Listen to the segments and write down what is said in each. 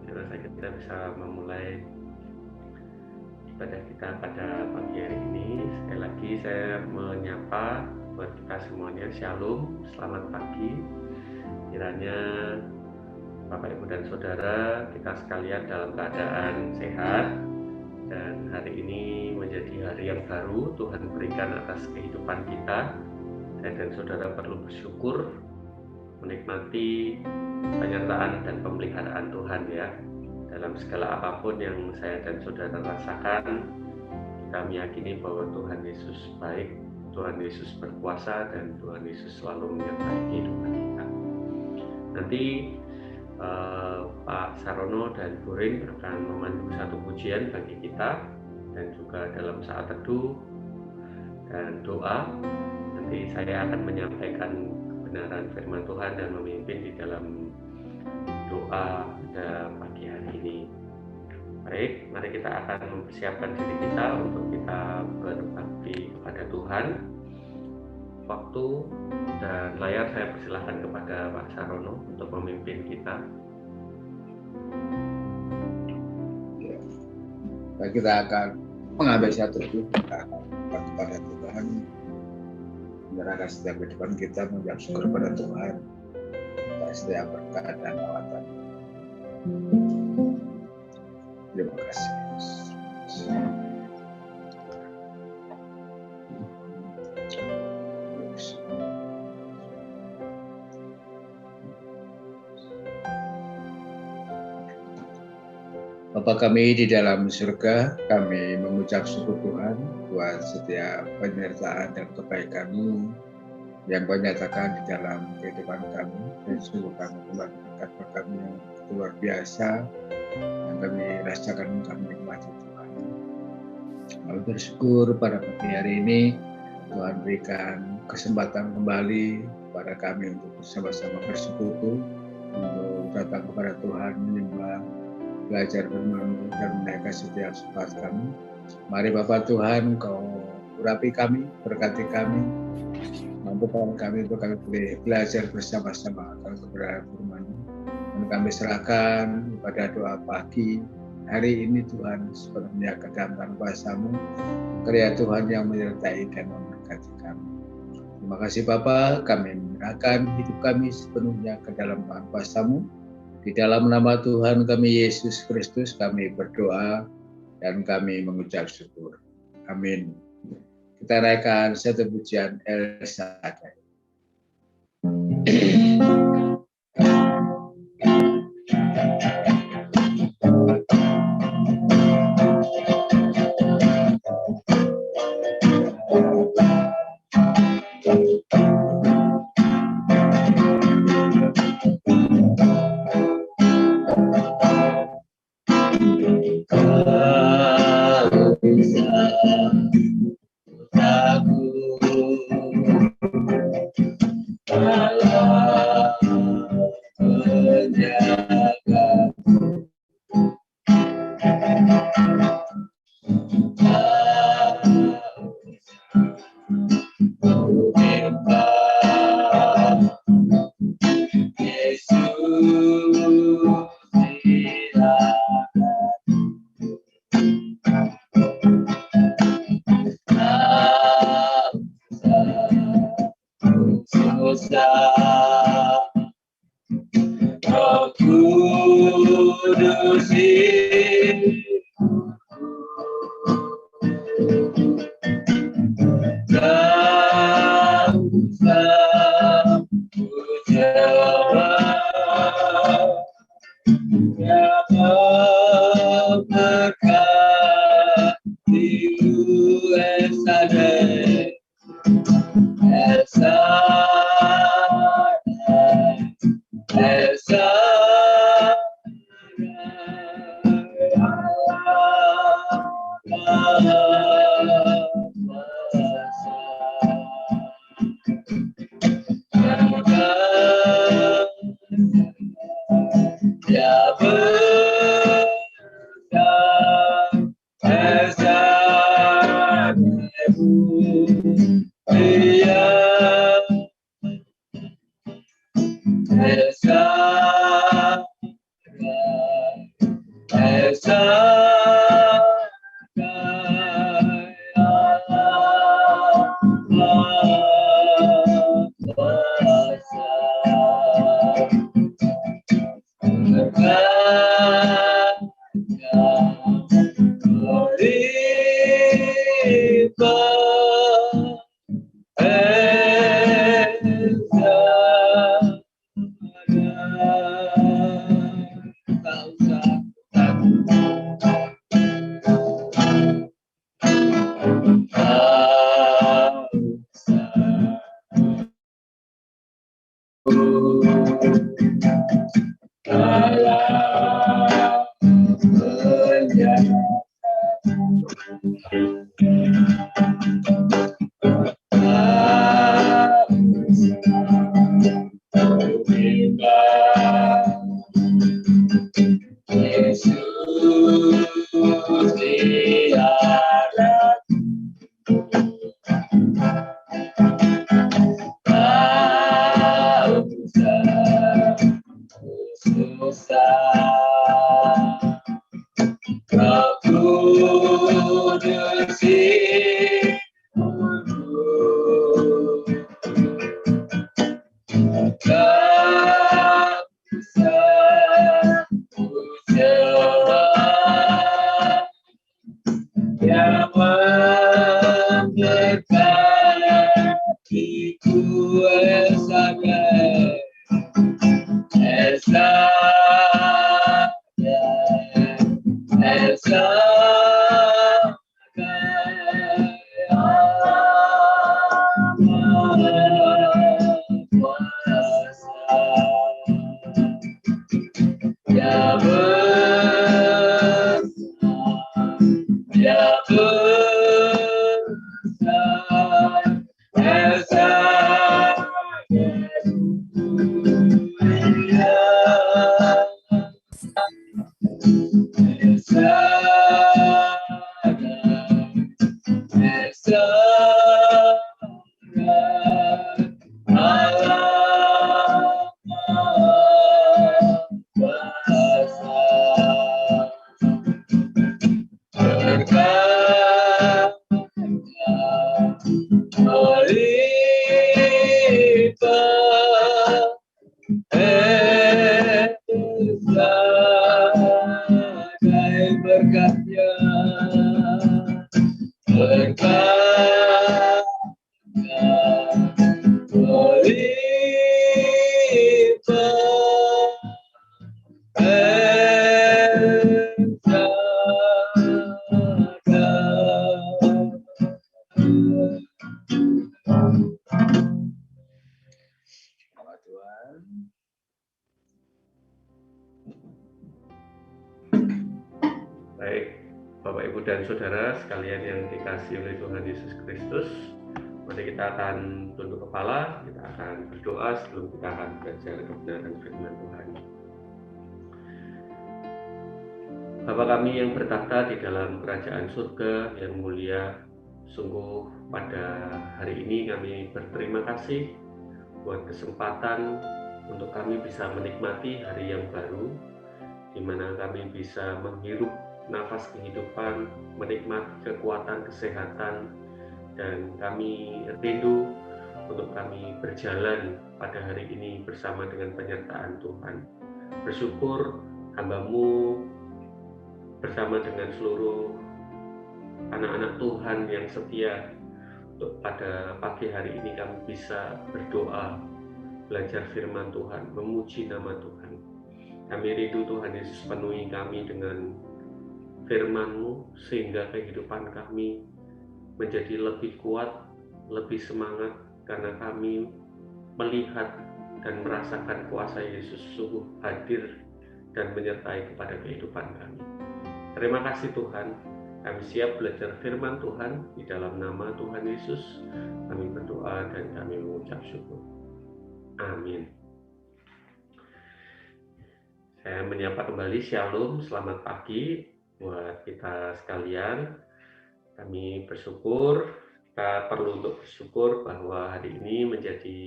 Kira-kira kita bisa memulai ibadah kita pada pagi hari ini. Sekali lagi saya menyapa buat kita semuanya, Shalom, selamat pagi. Kiranya Bapak, Ibu, dan Saudara kita sekalian dalam keadaan sehat, dan hari ini menjadi hari yang baru Tuhan berikan atas kehidupan kita. Saya dan saudara perlu bersyukur, menikmati penyertaan dan pemeliharaan Tuhan ya. Dalam segala apapun yang saya dan saudara rasakan, kita meyakini bahwa Tuhan Yesus baik, Tuhan Yesus berkuasa, dan Tuhan Yesus selalu menyertai kehidupan kita. Nanti Pak Sarono dan Bu Rin akan memandu satu pujian bagi kita, dan juga dalam saat teduh dan doa nanti saya akan menyampaikan kebenaran firman Tuhan dan memimpin di dalam doa pada pagi hari ini. Baik, mari kita akan mempersiapkan diri kita untuk kita berbakti kepada Tuhan. Waktu dan layar saya persilahkan kepada Pak Sarono untuk memimpin kita. Baik, kita akan mengambil satu kita kepada Tuhan, menyerahkan setiap kehidupan kita, mengucap syukur kepada Tuhan atas setiap berkat dan lawatan. Terima kasih. Bapa kami di dalam surga, kami mengucap syukur Tuhan buat setiap penyertaan dan kebaikan-Mu yang Kau nyatakan di dalam kehidupan kami, dan sungguh kami berkat kami yang luar biasa yang kami rasakan, kami nikmati Tuhan. Kami bersyukur pada pagi hari ini Tuhan berikan kesempatan kembali pada kami untuk bersama-sama bersekutu, untuk datang kepada Tuhan, menyembah, belajar firman-Mu dan menaikkan setiap sifat kami. Mari Bapa Tuhan, Kau urapi kami, berkati kami, mampukan kami untuk kami boleh belajar bersama-sama akan kebenaran firman-Mu. Dan kami serahkan pada doa pagi hari ini Tuhan sepenuhnya ke dalam tangan kuasa-Mu, karya Tuhan yang menyertai dan memberkati kami. Terima kasih Bapa, kami menyerahkan hidup kami sepenuhnya ke dalam tangan kuasa-Mu. Di dalam nama Tuhan kami Yesus Kristus kami berdoa dan kami mengucap syukur. Amin. Kita naikkan satu pujian El Shaddai. Baik, Bapak, Ibu, dan Saudara sekalian yang dikasihi oleh Tuhan Yesus Kristus, mari kita akan tunduk kepala, kita akan berdoa sebelum kita akan belajar kebenaran firman Tuhan. Bapa kami yang bertata di dalam kerajaan surga yang mulia, sungguh pada hari ini kami berterima kasih buat kesempatan untuk kami bisa menikmati hari yang baru, di mana kami bisa menghirup nafas kehidupan, menikmati kekuatan kesehatan, dan kami rindu untuk kami berjalan pada hari ini bersama dengan penyertaan Tuhan. Bersyukur hamba-Mu bersama dengan seluruh anak-anak Tuhan yang setia, untuk pada pagi hari ini kami bisa berdoa, belajar firman Tuhan, memuji nama Tuhan. Kami rindu Tuhan Yesus penuhi kami dengan firman-Mu, sehingga kehidupan kami menjadi lebih kuat, lebih semangat, karena kami melihat dan merasakan kuasa Yesus sungguh hadir dan menyertai kepada kehidupan kami. Terima kasih Tuhan, kami siap belajar firman Tuhan. Di dalam nama Tuhan Yesus kami berdoa dan kami mengucap syukur. Amin. Saya menyapa kembali, Shalom, selamat pagi buat kita sekalian. Kami bersyukur, kita perlu untuk bersyukur bahwa hari ini menjadi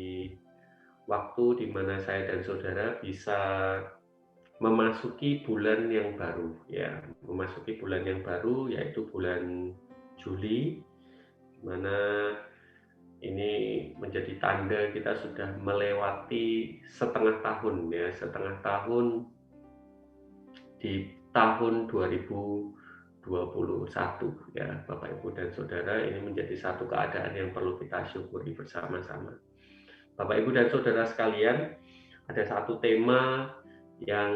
waktu di mana saya dan saudara bisa memasuki bulan yang baru, ya, memasuki bulan yang baru yaitu bulan Juli, di mana ini menjadi tanda kita sudah melewati setengah tahun, ya, setengah tahun di tahun 2021, ya Bapak, Ibu, dan Saudara. Ini menjadi satu keadaan yang perlu kita syukuri bersama-sama. Bapak, Ibu, dan Saudara sekalian, ada satu tema yang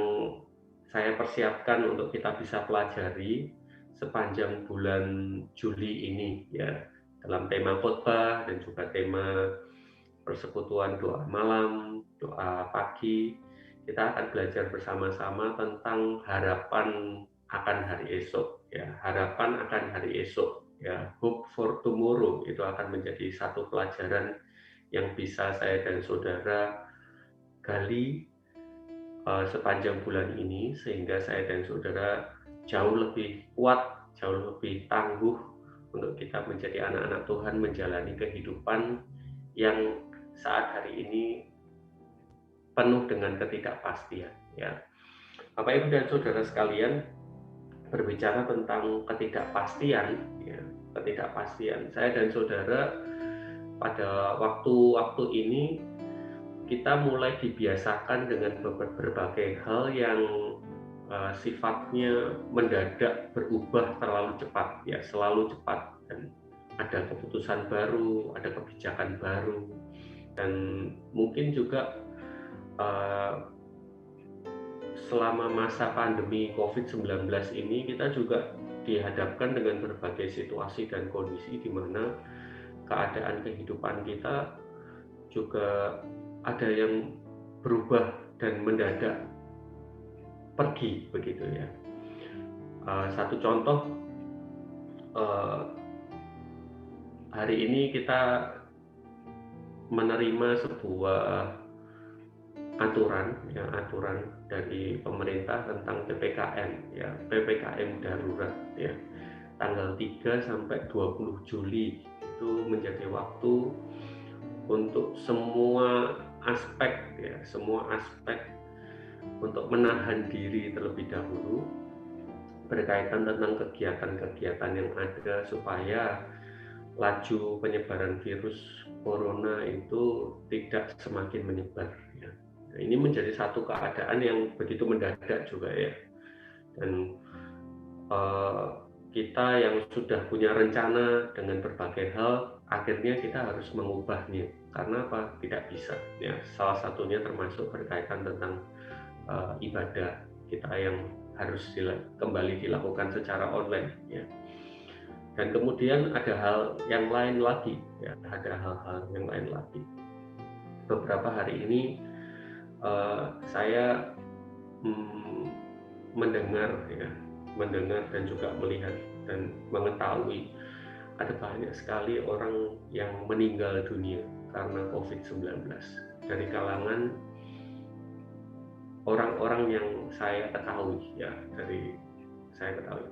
saya persiapkan untuk kita bisa pelajari sepanjang bulan Juli ini, ya, dalam tema khotbah dan juga tema persekutuan doa malam, doa pagi. Kita akan belajar bersama-sama tentang harapan akan hari esok, ya, harapan akan hari esok, ya, hope for tomorrow, itu akan menjadi satu pelajaran yang bisa saya dan saudara gali sepanjang bulan ini, sehingga saya dan saudara jauh lebih kuat, jauh lebih tangguh untuk kita menjadi anak-anak Tuhan, menjalani kehidupan yang saat hari ini penuh dengan ketidakpastian. Ya, Bapak Ibu dan saudara sekalian, berbicara tentang ketidakpastian, ya, ketidakpastian. Saya dan saudara pada waktu-waktu ini kita mulai dibiasakan dengan berbagai hal yang sifatnya mendadak, berubah terlalu cepat, ya, selalu cepat, dan ada keputusan baru, ada kebijakan baru, dan mungkin juga selama masa pandemi COVID-19 ini kita juga dihadapkan dengan berbagai situasi dan kondisi di mana keadaan kehidupan kita juga ada yang berubah dan mendadak pergi, begitu ya. Satu contoh, hari ini kita menerima sebuah aturan dari pemerintah tentang PPKM, ya, PPKM darurat, ya, tanggal 3 sampai 20 Juli itu menjadi waktu untuk semua aspek, ya, semua aspek untuk menahan diri terlebih dahulu berkaitan tentang kegiatan-kegiatan yang ada supaya laju penyebaran virus corona itu tidak semakin menyebar, ya. Nah, ini menjadi satu keadaan yang begitu mendadak juga, ya, dan kita yang sudah punya rencana dengan berbagai hal, akhirnya kita harus mengubahnya. Karena apa? Tidak bisa, ya. Salah satunya termasuk berkaitan tentang ibadah kita yang harus kembali dilakukan secara online, ya. Dan kemudian ada hal yang lain lagi, ya, ada hal-hal yang lain lagi. Beberapa hari ini saya mendengar dan juga melihat dan mengetahui ada banyak sekali orang yang meninggal dunia karena COVID-19 dari kalangan orang-orang yang saya ketahui, ya,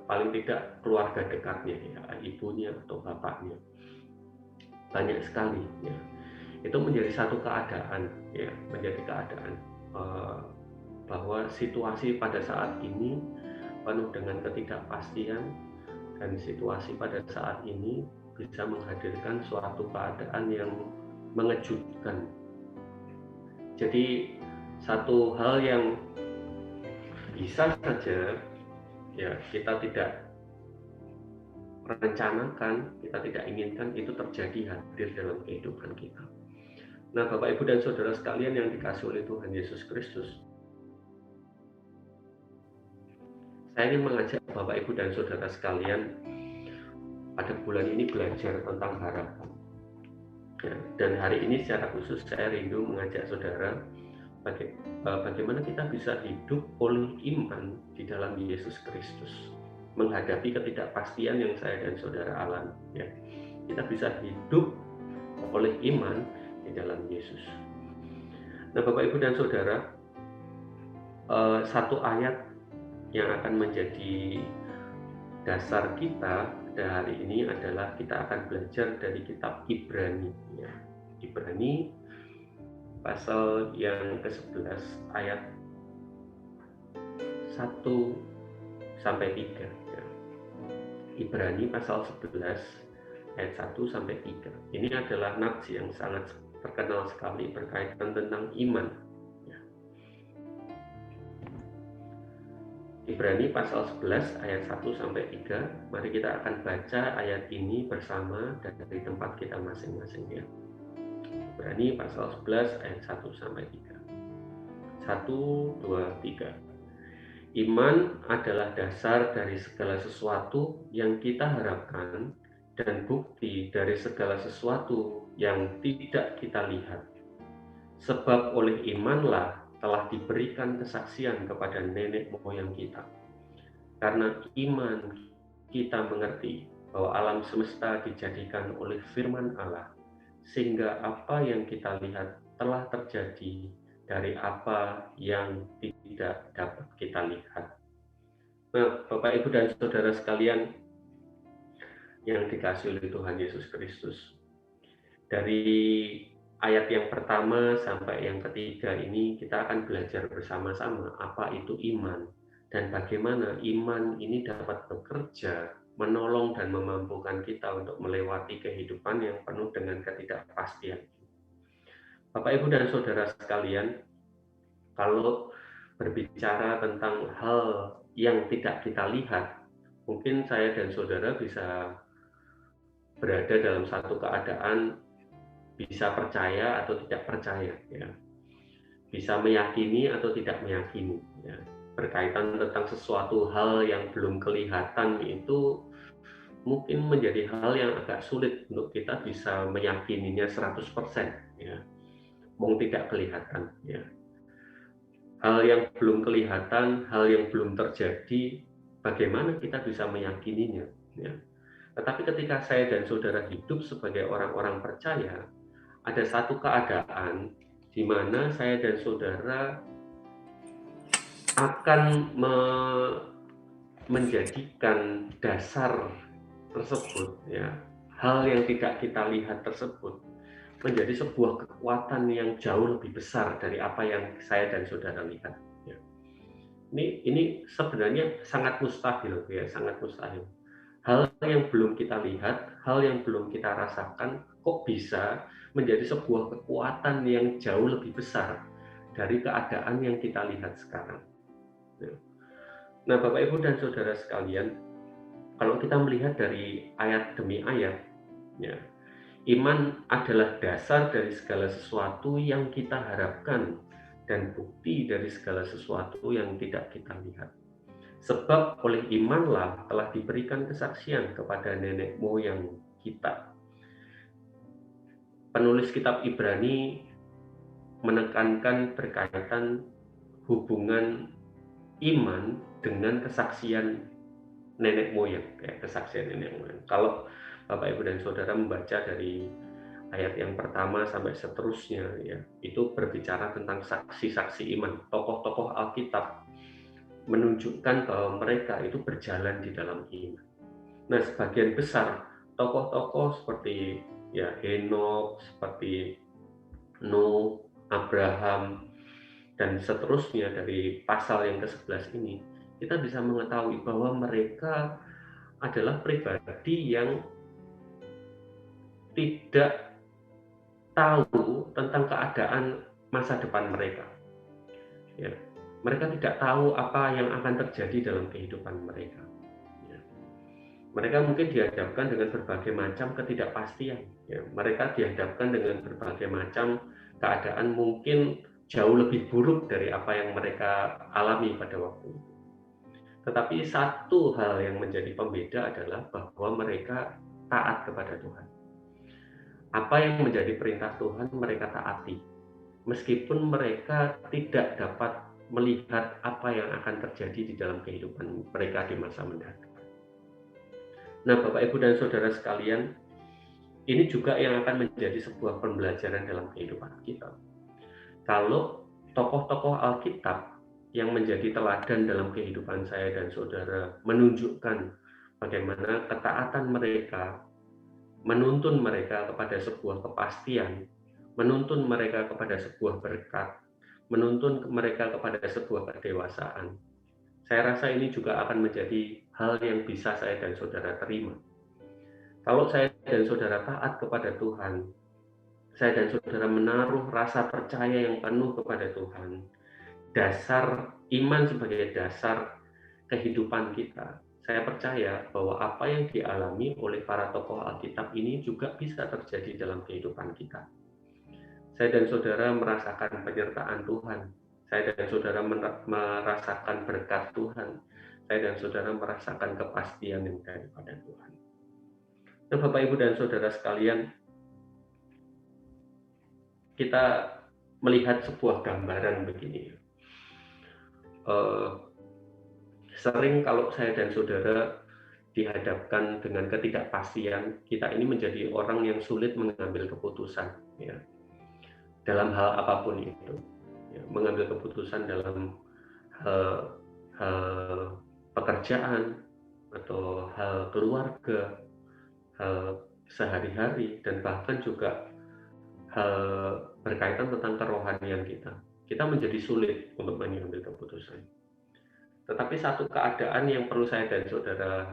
paling tidak keluarga dekatnya, ya, ibunya atau bapaknya, banyak sekali, ya. Itu menjadi satu keadaan, ya, bahwa situasi pada saat ini penuh dengan ketidakpastian, dan situasi pada saat ini bisa menghadirkan suatu keadaan yang mengejutkan. Jadi satu hal yang bisa saja, ya, kita tidak rencanakan, kita tidak inginkan itu terjadi, hadir dalam kehidupan kita. Nah, Bapak Ibu dan saudara sekalian yang dikasihi oleh Tuhan Yesus Kristus, saya ingin mengajak Bapak Ibu dan saudara sekalian pada bulan ini belajar tentang harapan, ya, dan hari ini secara khusus saya rindu mengajak saudara bagaimana kita bisa hidup oleh iman di dalam Yesus Kristus, menghadapi ketidakpastian yang saya dan saudara alami, ya. Kita bisa hidup oleh iman di dalam Yesus. Nah, Bapak Ibu dan saudara, satu ayat yang akan menjadi dasar kita pada hari ini adalah kita akan belajar dari kitab Ibrani, ya. Ibrani pasal yang ke-11 ayat 1 sampai 3, ya. Ibrani pasal 11 ayat 1 sampai 3. Ini adalah nats yang sangat terkenal sekali berkaitan tentang iman, ya. Ibrani pasal 11 ayat 1 sampai 3. Mari kita akan baca ayat ini bersama dari tempat kita masing-masing, ya. Ibrani pasal 11 ayat 1 sampai 3. 1, 2, 3. Iman adalah dasar dari segala sesuatu yang kita harapkan dan bukti dari segala sesuatu yang tidak kita lihat. Sebab oleh imanlah telah diberikan kesaksian kepada nenek moyang kita. Karena iman kita mengerti bahwa alam semesta dijadikan oleh firman Allah, sehingga apa yang kita lihat telah terjadi dari apa yang tidak dapat kita lihat. Nah, Bapak, Ibu, dan Saudara sekalian yang dikasihi oleh Tuhan Yesus Kristus, dari ayat yang pertama sampai yang ketiga ini kita akan belajar bersama-sama apa itu iman dan bagaimana iman ini dapat bekerja, menolong dan memampukan kita untuk melewati kehidupan yang penuh dengan ketidakpastian. Bapak, Ibu, dan Saudara sekalian, kalau berbicara tentang hal yang tidak kita lihat, mungkin saya dan saudara bisa berada dalam satu keadaan bisa percaya atau tidak percaya, ya. Bisa meyakini atau tidak meyakini, ya. Berkaitan tentang sesuatu hal yang belum kelihatan itu mungkin menjadi hal yang agak sulit untuk kita bisa meyakininya 100%, ya. Mungkin tidak kelihatan, ya. Hal yang belum kelihatan, hal yang belum terjadi, bagaimana kita bisa meyakininya, ya. Tetapi ketika saya dan saudara hidup sebagai orang-orang percaya, ada satu keadaan di mana saya dan saudara akan menjadikan dasar tersebut, ya, hal yang tidak kita lihat tersebut menjadi sebuah kekuatan yang jauh lebih besar dari apa yang saya dan saudara lihat, ya. Ini sebenarnya sangat mustahil, ya, sangat mustahil. Hal yang belum kita lihat, hal yang belum kita rasakan, kok bisa menjadi sebuah kekuatan yang jauh lebih besar dari keadaan yang kita lihat sekarang. Nah, Bapak, Ibu, dan Saudara sekalian, kalau kita melihat dari ayat demi ayat, ya, iman adalah dasar dari segala sesuatu yang kita harapkan dan bukti dari segala sesuatu yang tidak kita lihat. Sebab oleh imanlah telah diberikan kesaksian kepada nenek moyang kita. Penulis kitab Ibrani menekankan berkaitan hubungan iman dengan kesaksian nenek moyang, ya, kesaksian nenek moyang. Kalau Bapak, Ibu, dan Saudara membaca dari ayat yang pertama sampai seterusnya, ya, itu berbicara tentang saksi-saksi iman, tokoh-tokoh Alkitab menunjukkan bahwa mereka itu berjalan di dalam iman. Nah, sebagian besar tokoh-tokoh seperti, ya, Henokh, seperti Nuh, Abraham, dan seterusnya dari pasal yang ke-11 ini, kita bisa mengetahui bahwa mereka adalah pribadi yang tidak tahu tentang keadaan masa depan mereka, ya. Mereka tidak tahu apa yang akan terjadi dalam kehidupan mereka, ya. Mereka mungkin dihadapkan dengan berbagai macam ketidakpastian, ya. Mereka dihadapkan dengan berbagai macam keadaan mungkin jauh lebih buruk dari apa yang mereka alami pada waktu itu. Tetapi satu hal yang menjadi pembeda adalah bahwa mereka taat kepada Tuhan. Apa yang menjadi perintah Tuhan mereka taati, meskipun mereka tidak dapat melihat apa yang akan terjadi di dalam kehidupan mereka di masa mendatang. Nah, Bapak, Ibu, dan Saudara sekalian, ini juga yang akan menjadi sebuah pembelajaran dalam kehidupan kita. Kalau tokoh-tokoh Alkitab yang menjadi teladan dalam kehidupan saya dan saudara menunjukkan bagaimana ketaatan mereka menuntun mereka kepada sebuah kepastian, menuntun mereka kepada sebuah berkat, menuntun mereka kepada sebuah kedewasaan. Saya rasa ini juga akan menjadi hal yang bisa saya dan saudara terima. Kalau saya dan saudara taat kepada Tuhan, saya dan saudara menaruh rasa percaya yang penuh kepada Tuhan, dasar iman sebagai dasar kehidupan kita, saya percaya bahwa apa yang dialami oleh para tokoh Alkitab ini juga bisa terjadi dalam kehidupan kita. Saya dan saudara merasakan penyertaan Tuhan. Saya dan saudara merasakan berkat Tuhan. Saya dan saudara merasakan kepastian yang daripada Tuhan. Nah, Bapak, Ibu, dan saudara sekalian, kita melihat sebuah gambaran begini. Sering kalau saya dan saudara dihadapkan dengan ketidakpastian, kita ini menjadi orang yang sulit mengambil keputusan, ya, dalam hal apapun itu. Ya, mengambil keputusan dalam hal, hal pekerjaan atau hal keluarga, hal sehari-hari, dan bahkan juga hal berkaitan tentang kerohanian kita. Kita menjadi sulit untuk mengambil keputusan. Tetapi satu keadaan yang perlu saya dan saudara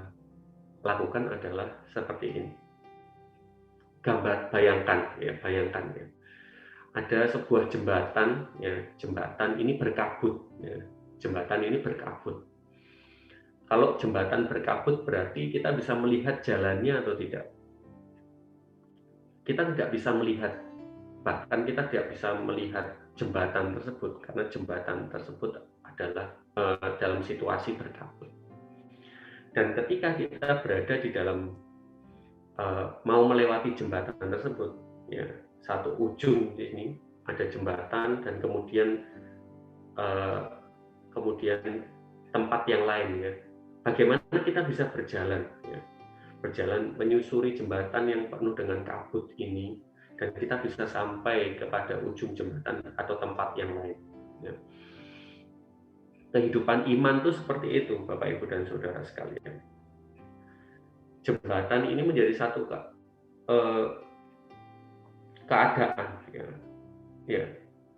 lakukan adalah seperti ini. Bayangkan ya. Ada sebuah jembatan, ya, jembatan ini berkabut, ya. Jembatan ini berkabut. Kalau jembatan berkabut berarti kita bisa melihat jalannya atau tidak? Kita tidak bisa melihat, bahkan kita tidak bisa melihat jembatan tersebut karena jembatan tersebut adalah dalam situasi berkabut. Dan ketika kita berada di dalam mau melewati jembatan tersebut, ya, satu ujung di sini ada jembatan dan kemudian tempat yang lain, ya. Bagaimana kita bisa berjalan, ya, berjalan menyusuri jembatan yang penuh dengan kabut ini, dan kita bisa sampai kepada ujung jembatan atau tempat yang lain, ya. Kehidupan iman itu seperti itu, Bapak, Ibu, dan saudara sekalian. Jembatan ini menjadi satu keadaan, ya.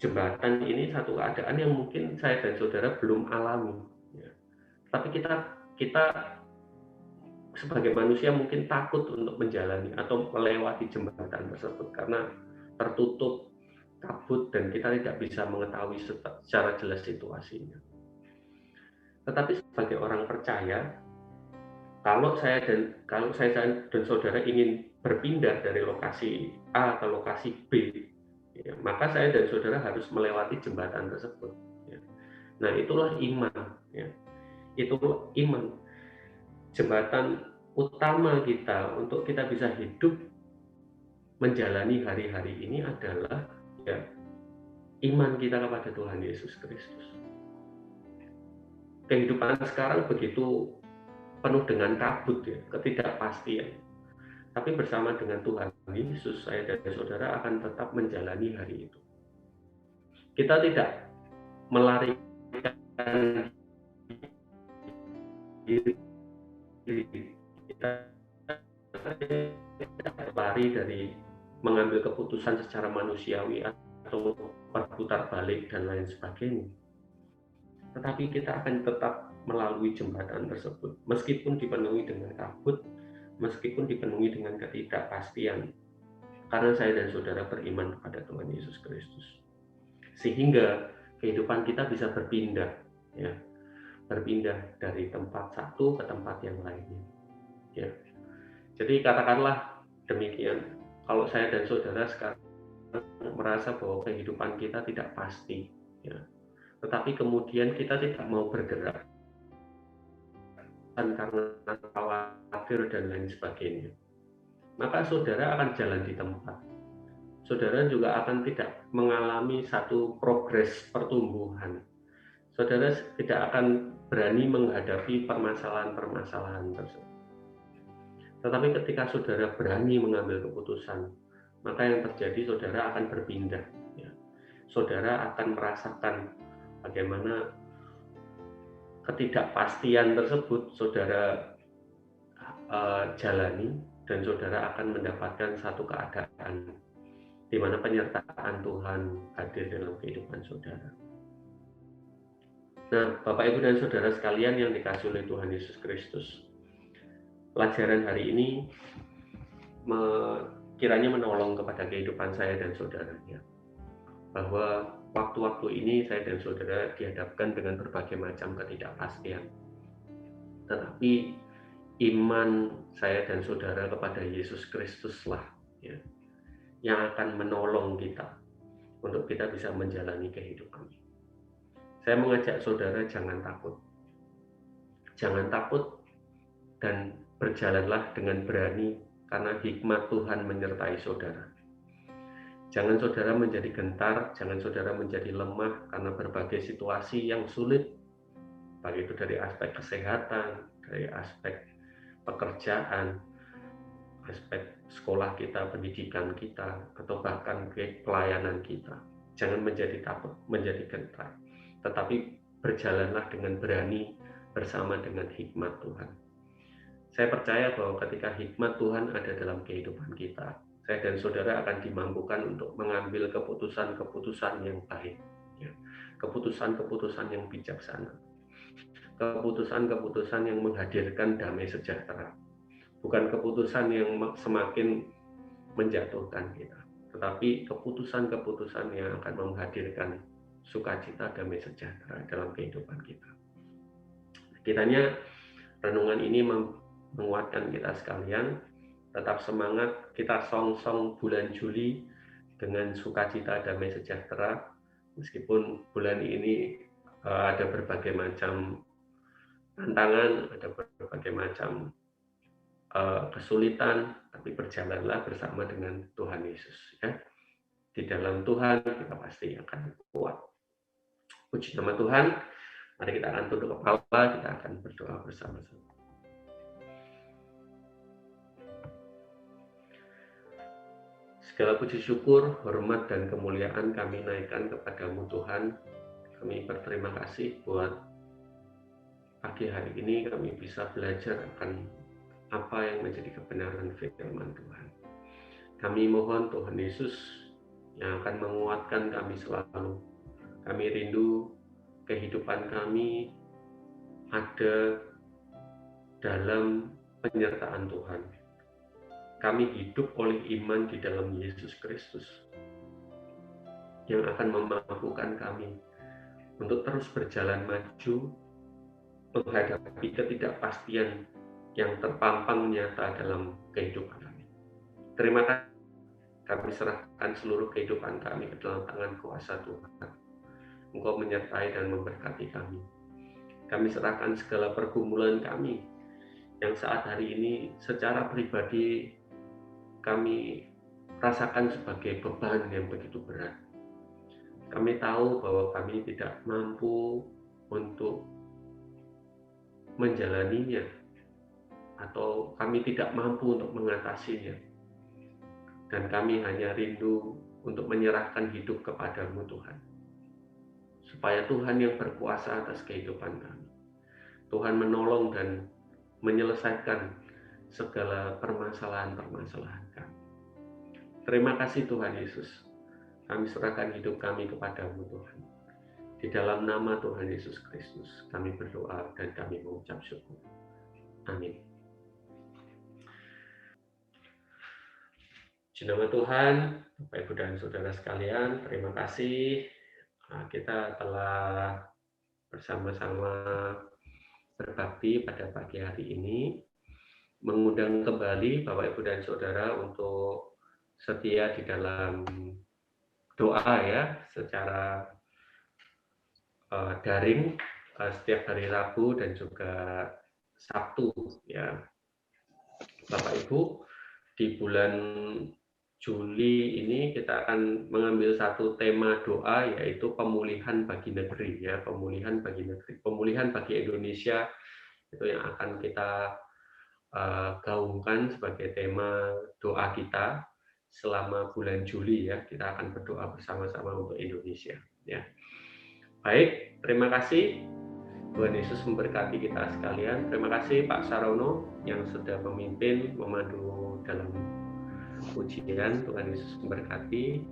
Jembatan ini satu keadaan yang mungkin saya dan saudara belum alami, ya. Tapi kita sebagai manusia mungkin takut untuk menjalani atau melewati jembatan tersebut karena tertutup kabut dan kita tidak bisa mengetahui secara jelas situasinya. Tetapi sebagai orang percaya, kalau saya dan saudara ingin berpindah dari lokasi A ke lokasi B, ya, maka saya dan saudara harus melewati jembatan tersebut, ya. Nah, itulah iman, ya. Itulah iman. Jembatan utama kita untuk kita bisa hidup menjalani hari-hari ini adalah, ya, iman kita kepada Tuhan Yesus Kristus. Kehidupan sekarang begitu penuh dengan kabut, ya, ketidakpastian. Tapi bersama dengan Tuhan Yesus, saya dan saudara akan tetap menjalani hari itu. Kita tidak melarikan diri, kita lari dari mengambil keputusan secara manusiawi atau berputar balik dan lain sebagainya. Tetapi kita akan tetap melalui jembatan tersebut, meskipun dipenuhi dengan kabut, meskipun dipenuhi dengan ketidakpastian, karena saya dan saudara beriman kepada Tuhan Yesus Kristus. Sehingga kehidupan kita bisa berpindah, ya, berpindah dari tempat satu ke tempat yang lainnya, ya. Jadi katakanlah demikian, kalau saya dan saudara sekarang merasa bahwa kehidupan kita tidak pasti, ya, tetapi kemudian kita tidak mau bergerak karena khawatir dan lain sebagainya, maka saudara akan jalan di tempat. Saudara juga akan tidak mengalami satu progres pertumbuhan. Saudara tidak akan berani menghadapi permasalahan-permasalahan tersebut. Tetapi ketika saudara berani mengambil keputusan, maka yang terjadi saudara akan berpindah, ya. Saudara akan merasakan bagaimana ketidakpastian tersebut saudara jalani, dan saudara akan mendapatkan satu keadaan di mana penyertaan Tuhan hadir dalam kehidupan saudara. Nah, Bapak, Ibu, dan saudara sekalian yang dikasihi oleh Tuhan Yesus Kristus, pelajaran hari ini kiranya menolong kepada kehidupan saya dan saudaranya, bahwa waktu-waktu ini saya dan saudara dihadapkan dengan berbagai macam ketidakpastian. Tetapi iman saya dan saudara kepada Yesus Kristuslah, ya, yang akan menolong kita untuk kita bisa menjalani kehidupan. Saya mengajak saudara jangan takut. Jangan takut dan berjalanlah dengan berani karena hikmat Tuhan menyertai saudara. Jangan saudara menjadi gentar, jangan saudara menjadi lemah karena berbagai situasi yang sulit, baik itu dari aspek kesehatan, dari aspek pekerjaan, aspek sekolah kita, pendidikan kita, atau bahkan pelayanan kita. Jangan menjadi takut, menjadi gentar, tetapi berjalanlah dengan berani bersama dengan hikmat Tuhan. Saya percaya bahwa ketika hikmat Tuhan ada dalam kehidupan kita, saya dan saudara akan dimampukan untuk mengambil keputusan-keputusan yang baik, ya. Keputusan-keputusan yang bijaksana, keputusan-keputusan yang menghadirkan damai sejahtera, bukan keputusan yang semakin menjatuhkan kita, tetapi keputusan-keputusan yang akan menghadirkan sukacita, damai sejahtera dalam kehidupan kita. Kiranya renungan ini menguatkan kita sekalian, tetap semangat, kita song-song bulan Juli dengan sukacita, damai sejahtera, meskipun bulan ini ada berbagai macam tantangan, ada berbagai macam kesulitan, tapi berjalanlah bersama dengan Tuhan Yesus, ya. Di dalam Tuhan kita pasti akan kuat. Puji nama Tuhan. Mari kita akan tunduk kepala, kita akan berdoa bersama-sama. Segala puji syukur, hormat, dan kemuliaan kami naikkan kepadamu Tuhan. Kami berterima kasih buat pagi hari ini kami bisa belajar akan apa yang menjadi kebenaran firman Tuhan. Kami mohon Tuhan Yesus yang akan menguatkan kami selalu. Kami rindu kehidupan kami ada dalam penyertaan Tuhan. Kami hidup oleh iman di dalam Yesus Kristus yang akan memampukan kami untuk terus berjalan maju menghadapi ketidakpastian yang terpampang nyata dalam kehidupan kami. Terima kasih, kami serahkan seluruh kehidupan kami ke dalam tangan kuasa Tuhan. Engkau menyertai dan memberkati kami. Kami serahkan segala pergumulan kami yang saat hari ini secara pribadi kami rasakan sebagai beban yang begitu berat. Kami tahu bahwa kami tidak mampu untuk menjalaninya, atau kami tidak mampu untuk mengatasinya. Dan kami hanya rindu untuk menyerahkan hidup kepadamu Tuhan. Supaya Tuhan yang berkuasa atas kehidupan kami. Tuhan menolong dan menyelesaikan segala permasalahan-permasalahan kami. Terima kasih Tuhan Yesus. Kami serahkan hidup kami kepadamu Tuhan. Di dalam nama Tuhan Yesus Kristus kami berdoa dan kami mengucap syukur. Amin. Puji nama Tuhan, Bapak Ibu dan Saudara sekalian, terima kasih. Kita telah bersama-sama berbakti pada pagi hari ini, mengundang kembali Bapak Ibu dan Saudara untuk setia di dalam doa ya, secara daring setiap hari Rabu dan juga Sabtu ya. Bapak Ibu, di bulan Juli ini kita akan mengambil satu tema doa, yaitu pemulihan bagi negeri ya, pemulihan bagi negeri, pemulihan bagi Indonesia, itu yang akan kita gaungkan sebagai tema doa kita selama bulan Juli ya. Kita akan berdoa bersama-sama untuk Indonesia ya. Baik, terima kasih. Tuhan Yesus memberkati kita sekalian. Terima kasih Pak Sarono yang sudah memimpin, memandu dalam pujian. Tuhan Yesus memberkati.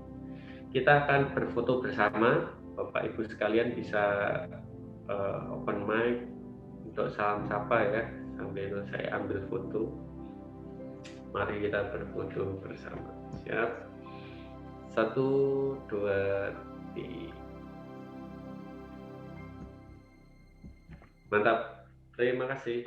Kita akan berfoto bersama. Bapak Ibu sekalian bisa open mic untuk salam sapa ya, sambil saya ambil foto. Mari kita berfoto bersama. Siap? 1, 2, 3. Mantap. Terima kasih.